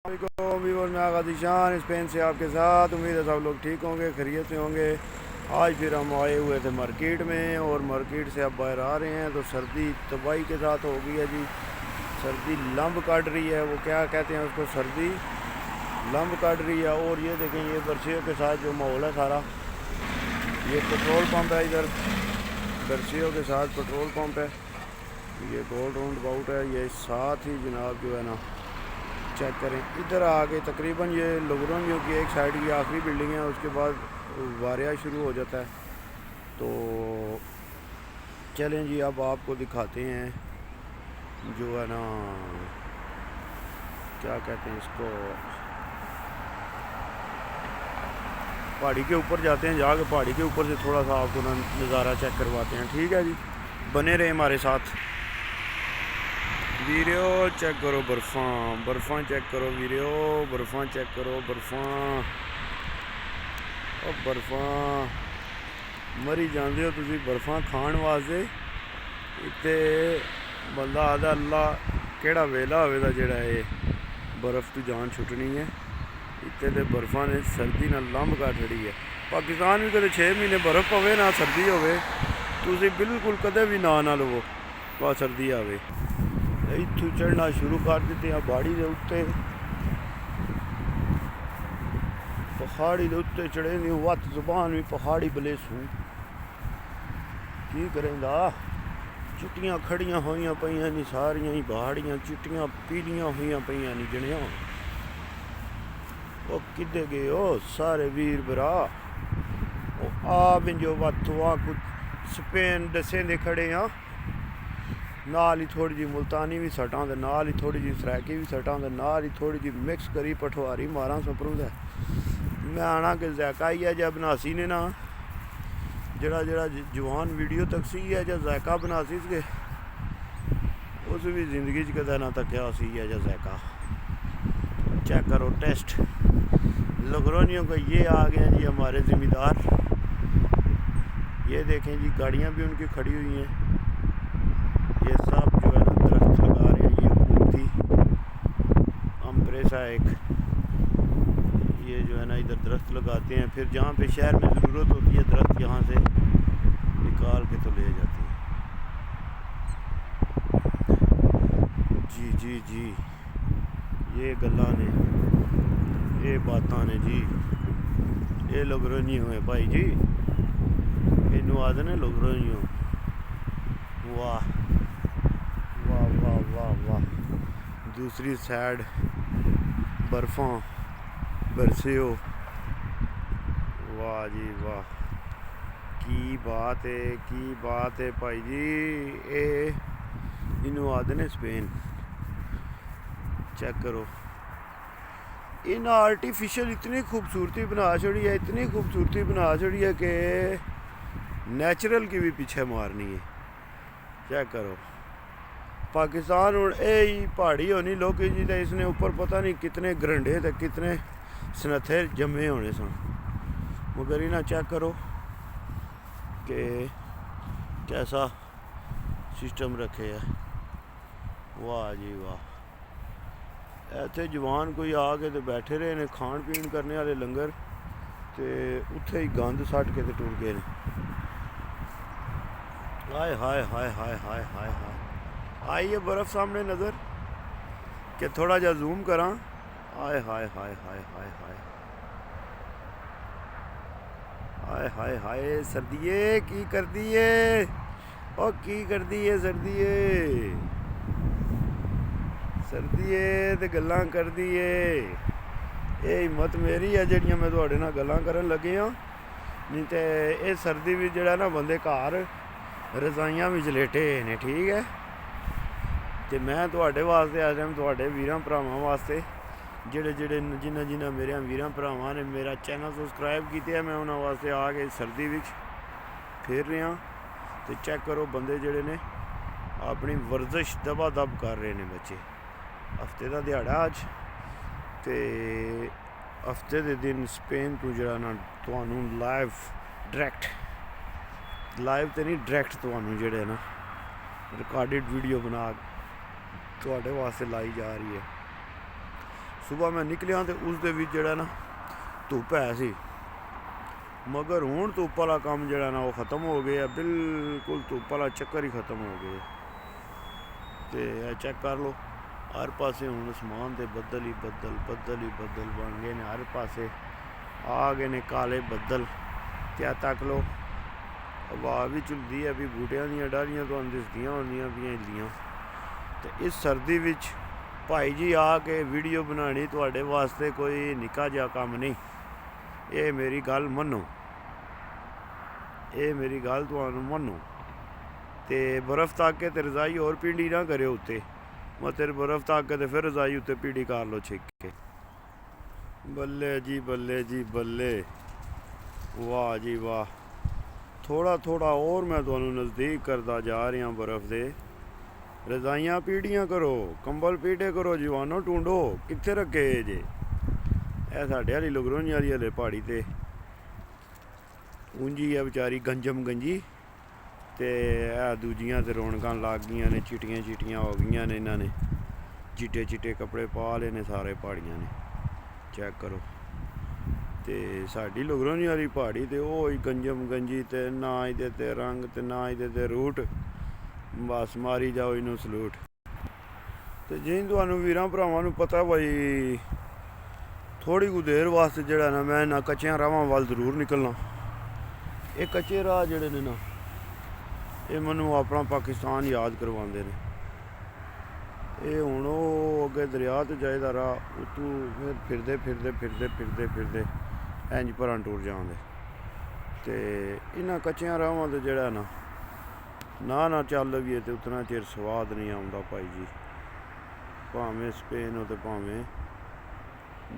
Weaver में आगा दिशान Spain से आपके साथ। उम्मीद है सब लोग ठीक होंगे, खैरियत से होंगे। आज फिर हम आए हुए थे मार्केट में और मार्केट से अब बाहर आ रहे हैं तो सर्दी तबाही के साथ हो गई है जी। सर्दी लंब काट रही है, वो क्या कहते हैं उसको, सर्दी लंब काट रही है। और ये देखें, ये बरसियों के साथ जो माहौल है सारा, ये पेट्रोल पंप है इधर, बरसियों के साथ पेट्रोल पंप है। ये गोल्ड राउंड अबाउट है, ये साथ ही जनाब जो है ना, चेक करें इधर आगे तकरीबन ये लोगरोनियों की एक साइड की आखिरी बिल्डिंग है, उसके बाद वारिया शुरू हो जाता है। तो चलें जी, अब आपको दिखाते हैं जो है ना, क्या कहते हैं इसको, पहाड़ी के ऊपर जाते हैं। जाके पहाड़ी के ऊपर से थोड़ा सा आपको ना नज़ारा चेक करवाते हैं। ठीक है जी, बने रहे हमारे साथ। वीडियो चेक करो, बर्फा चेक करो, वीडियो बर्फा चेक करो, बर्फा मरी जाते हो तुम बर्फा खाण वास्ते। इतने बंदा आदा अल्लाह केड़ा वेला होवेगा जेड़ा ये बर्फ़ तो जान छुटनी है। इतने तो बर्फा ने सर्दी ना लंब का छड़ी है। पाकिस्तान भी कदे 6 महीने बर्फ़ पवे ना सर्दी होवे, तुसी बिल्कुल कदे भी ना लवो वह सर्दी आवे। इत्थों चढ़ना शुरू कर दिते हैं पहाड़ी के उत्ते। पहाड़ी के उत्ते चढ़े नहीं वत जुबान भी पहाड़ी बलेसू की करेंदा। चिट्टियां खड़ियां हुई पईयां नहीं सारियां ही पहाड़ियां, चिट्टियां पीलियां हुई पईयां नहीं जनिया। वो किदे गए हो सारे वीर भरा, आ बिंजो वत कुछ स्पेन दसे दे खड़े हाँ। नाल ही थोड़ी जी मुल्तानी भी सटां दे, नाल ही थोड़ी जी सराकी भी सटां दे, नाल ही थोड़ी जी मिक्स करी पठवारी मारा सपरू दे। मैं आना कि जैका ही है जब बनासी ने ना जड़ा जड़ा जवान वीडियो तक सी है जा जैका बनासी थे, उस भी जिंदगी कदे ना तकया सी है जा जैका। चेक करो टेस्ट लोगरोनियों को। ये आ गए जी हमारे ज़िम्मेदार। ये देखें जी, गाड़ियाँ भी उनकी खड़ी हुई हैं। ये सब जो है ना दरख्त लगा रहे हैं। ये हुकूमती अम्प्रेसा एक, ये जो है ना इधर दरख्त लगाते हैं, फिर जहाँ पे शहर में ज़रूरत होती है दरख्त यहाँ से निकाल के तो ले जाती है। जी जी जी, ये गल्लां ने, ये बातां ने जी, ये लोगरोनियों है भाई जी, इनू आदे ने लोगरोनियों। वाह वाह वाह वाह वाह। दूसरी साइड बर्फ़ा बरसियो, वाह जी वाह, की बात है भाई जी। ये इनू आदे ने स्पेन। चेक करो, इन आर्टिफिशियल इतनी खूबसूरती बना छोड़ी है, इतनी खूबसूरती बना छोड़ी है कि नेचुरल की भी पीछे मारनी है। चेक करो, पाकिस्तान हूँ यही पहाड़ी होनी लोकी जी, तो इसने ऊपर पता नहीं कितने गरंडे तो कितने सनथे जमे होने सन, मगर इन्हें चेक करो कि कैसा सिस्टम रखे है। वाह जी वाह। इतने जवान कोई आ के तो बैठे रहे ने खान पीन करने वाले लंगर, तो उत्थे ही गंद सट के तो टुर गए। हाय हाय हाय हाय हाय हाय हाय। आई है बर्फ़ सामने नज़र कि थोड़ा जा जूम करा। हाय हाय हाय हाय हाय हाय हाय हाय हाय। सर्दिये की कर दिए, ओ की कर दिए सर्दिये, सर्दिये ते गल्लां कर दिए। ये हिम्मत मेरी है जड़ियां मैं तुहाडे नाल गल्लां करन लगे हाँ, नहीं तो ये सर्दी भी जड़ा ना बंदे घर रजाइयां विच लेटे ने। ठीक है, तो मैं तुहाडे वास्ते इस टाइम तुहाडे वीरां भरावां वास्ते जेड़े जेड़े जिन्हां मेरे वीरां भरावां ने मेरा चैनल सबसक्राइब किया, मैं उन्हां वास्ते आ के सर्दी विच फिर रहा। तो चेक करो बंदे जेड़े ने अपनी वर्जिश दबा दब कर रहे हैं। बच्चे हफ्ते का दिहाड़ा अज, तो हफ्ते के दिन स्पेन तो जरा ना तुहानू लाइव डायरैक्ट, लाइव तो नहीं डायरैक्ट तुहानू जेड़े ना रिकॉर्डिड वीडियो बना तुहाडे वास्ते लाई जा रही है। सुबह मैं निकलिया तो उस दे विच जेड़ा ना धुप है सी, मगर हुण धुप वाला काम जेड़ा ना वो ख़त्म हो गया, बिल्कुल धुप वाला चक्कर ही ख़त्म हो गया। तो चेक कर लो, हर पासे हुण आसमान ते बदल ही बदल बन गए ने, हर पासे आ गए ने काले बदल। क्या तक लो, हवा भी चलदी है, भी बूटियां दियां डालियां तुहानूं दिसदियां होंदियां पियां हिलदियां। तो इस सर्दी विच भाई जी आके वीडियो बनानी तुहाडे वास्ते कोई निक्का जिहा काम नहीं। ये मेरी गल मन्नो, ये मेरी गल तुहानूं मन्नो। ते बर्फ तक के ते रजाई और पीड़ी ना करो उत्ते, मत बर्फ तक के ते फिर रजाई उत्ते पीड़ी कर लो छिक के। बल्ले जी बल्ले जी बल्ले, वाह जी वाह। थोड़ा थोड़ा और मैं तुहानूं नज़दीक करता जा रहा बर्फ दे। रजाइयाँ पीड़ियाँ करो, कंबल पीड़े करो, जवानों ढूंढो कित्थे रखे जे। ए साढ़े हाली लुगरों वाली हले पहाड़ी ते ऊंजी है बेचारी गंजम गंजी, ते दूजियां ते रौनकां लग गईयां ने, चिटियां चिटियां हो गईयां ने, इन्हां ने चिट्टे चिट्टे कपड़े पा ले ने सारे पहाड़ियां ने। चेक करो, ते साडी लुगरों वाली पहाड़ी ते ओह गंजम गंजी, ते ना इहदे ते रंग ते ना इहदे ते रूट, बस मारी जाओ इनू सलूट। तो जी तुहानूं वीरां भरावां नूं पता भाई थोड़ी कु देर वास्ते जेड़ा ना मैं ना कच्चियां राहां वाल जरूर निकलना। ये कच्चे राह जेड़े ने ना, ये मैनू अपना पाकिस्तान याद करवांदे ने। ये हुण ओह अगे दरिया तो जाएदा राह, उत्तों फिर फिरदे इंज भरां टुर जांदे। ते इन्हां कच्चियां राहां ते जेड़ा ना चल भी ते उतना चिर स्वाद नहीं आउंदा भाई जी, भावें स्पेन हो ते भावें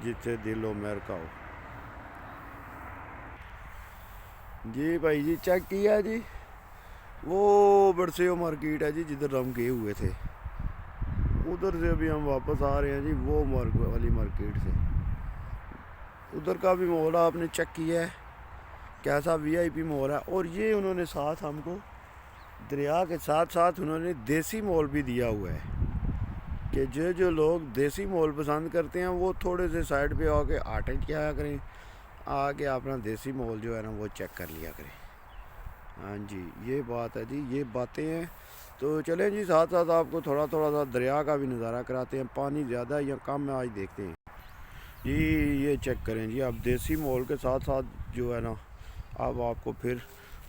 जिथे दिल हो अमेरिका हो। जी भाई जी चेक किया जी, वो बरसेओ मार्केट है जी जिधर हम गए हुए थे, उधर से अभी हम वापस आ रहे हैं जी, वो वाली मार्केट से। उधर का भी माहौल आपने चेक किया है कैसा वीआईपी माहौल है। और ये उन्होंने साथ हमको दरिया के साथ साथ उन्होंने देसी माहौल भी दिया हुआ है कि जो लोग देसी माहौल पसंद करते हैं वो थोड़े से साइड पे आके आटे क्या करें, आके अपना देसी माहौल जो है ना वो चेक कर लिया करें। हाँ जी ये बात है जी, ये बातें हैं। तो चलें जी साथ साथ आपको थोड़ा थोड़ा सा दरिया का भी नज़ारा कराते हैं, पानी ज़्यादा या कम है आज देखते हैं जी। ये चेक करें जी, अब देसी माहौल के साथ साथ जो है ना, अब आपको फिर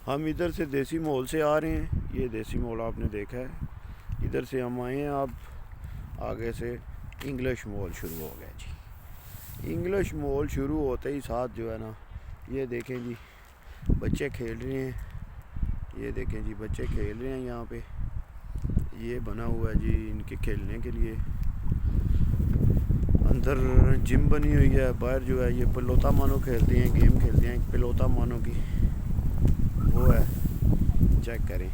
हम इधर से देसी माहौल से आ रहे हैं, ये देसी माहौल आपने देखा है, इधर से हम आए हैं, अब आगे से इंग्लिश माहौल शुरू हो गया जी। इंग्लिश माहौल शुरू होते ही साथ जो है ना, ये देखें जी बच्चे खेल रहे हैं, ये देखें जी बच्चे खेल रहे हैं यहाँ पे, ये बना हुआ है जी इनके खेलने के लिए। अंदर जिम बनी हुई है, बाहर जो है ये पिलोता मानो खेलते हैं, गेम खेलते हैं एक पिलोता मानो की वो है। चेक करें,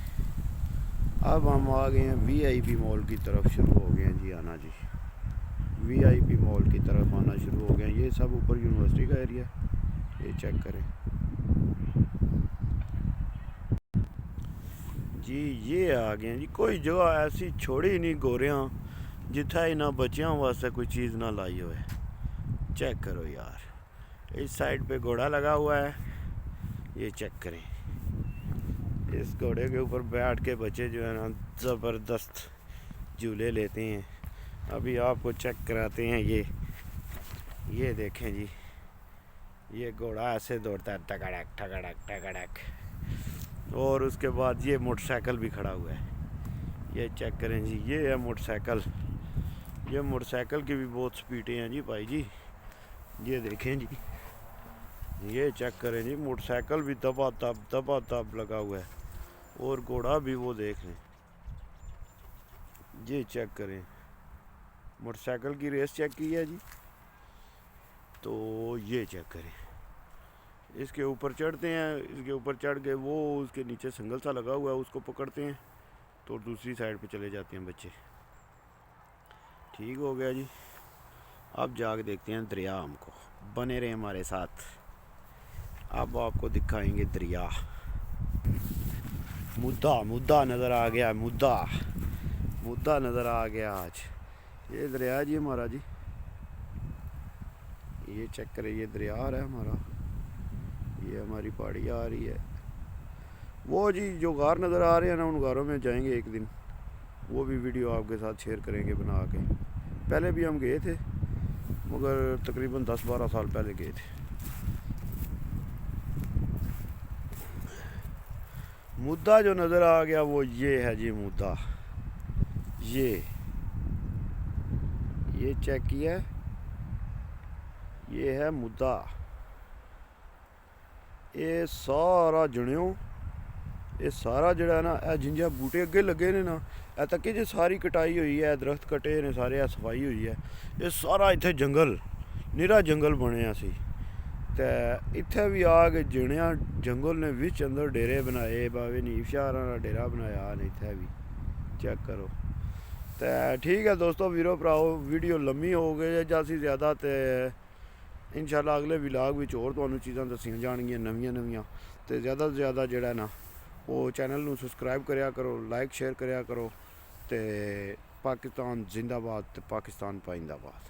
अब हम आ गए हैं वीआईपी मॉल की तरफ, शुरू हो गए हैं जी आना जी, वीआईपी मॉल की तरफ आना शुरू हो गए हैं। ये सब ऊपर यूनिवर्सिटी का एरिया, ये चेक करें जी, ये आ गए हैं जी। कोई जगह ऐसी छोड़ी नहीं गोरियां जिथे इन्होंने बच्चों वास्ते कोई चीज़ ना लाई हो। चेक करो यार, इस साइड पे घोड़ा लगा हुआ है, ये चेक करें, इस घोड़े के ऊपर बैठ के बच्चे जो है ना ज़बरदस्त झूले लेते हैं। अभी आपको चेक कराते हैं, ये देखें जी, ये घोड़ा ऐसे दौड़ता है टकड़क टकड़क टकड़क, और उसके बाद ये मोटरसाइकिल भी खड़ा हुआ है, ये चेक करें जी, ये है मोटरसाइकिल। ये मोटरसाइकिल की भी बहुत स्पीडें हैं जी भाई जी, ये देखें जी, ये चेक करें जी, मोटरसाइकिल भी दबा दब लगा हुआ है, और घोड़ा भी वो देख लें, ये चेक करें, मोटरसाइकिल की रेस चेक की है जी। तो ये चेक करें, इसके ऊपर चढ़ते हैं, इसके ऊपर चढ़ के वो उसके नीचे संगल सा लगा हुआ है उसको पकड़ते हैं, तो दूसरी साइड पे चले जाते हैं बच्चे। ठीक हो गया जी, अब जाके देखते हैं दरिया, हमको बने रहे हमारे साथ। अब आपको दिखाएंगे दरिया, मुद्दा नज़र आ गया, मुद्दा नज़र आ गया आज। ये दरिया जी हमारा जी, ये चेक करें, ये दरिया आ रहा है हमारा, ये हमारी पहाड़ी आ रही है। वो जी जो गार नज़र आ रहे हैं ना, उन गारों में जाएंगे एक दिन, वो भी वीडियो आपके साथ शेयर करेंगे बना के। पहले भी हम गए थे, मगर तकरीबन 10-12 साल पहले गए थे। मुद्दा जो नज़र आ गया वो ये है जी, मुद्दा ये चेक किया, ये है मुद्दा। ये सारा जणियों, ये सारा जड़ा ना, जिंजा बूटे अगे लगे ने ना, ए तक जी सारी कटाई हुई है, दरख्त कटे ने सारे, सफाई हुई है। ये सारा इत्थे जंगल, निरा जंगल बनया सी, ते इत्थे भी आ के जिणिया जंगल ने विच अंदर डेरे बनाए। बाबे नीफ शाह दा डेरा बनाया ने इत्थे भी, चेक करो। ते ठीक है दोस्तों, वीरो भराओ, वीडियो लम्मी हो गई जासी ज़्यादा, ते इंशाल्लाह अगले विलाग विच होर तुहानूं चीज़ां दस्सियां जाणगियां नवियां नवियां। ते ज़्यादा तो ज़्यादा जेह्ड़ा ना वो चैनल नूं सबसक्राइब करेआ करो, लाइक शेयर करेआ करो। ते पाकिस्तान जिंदाबाद, ते पाकिस्तान पाइंदाबाद।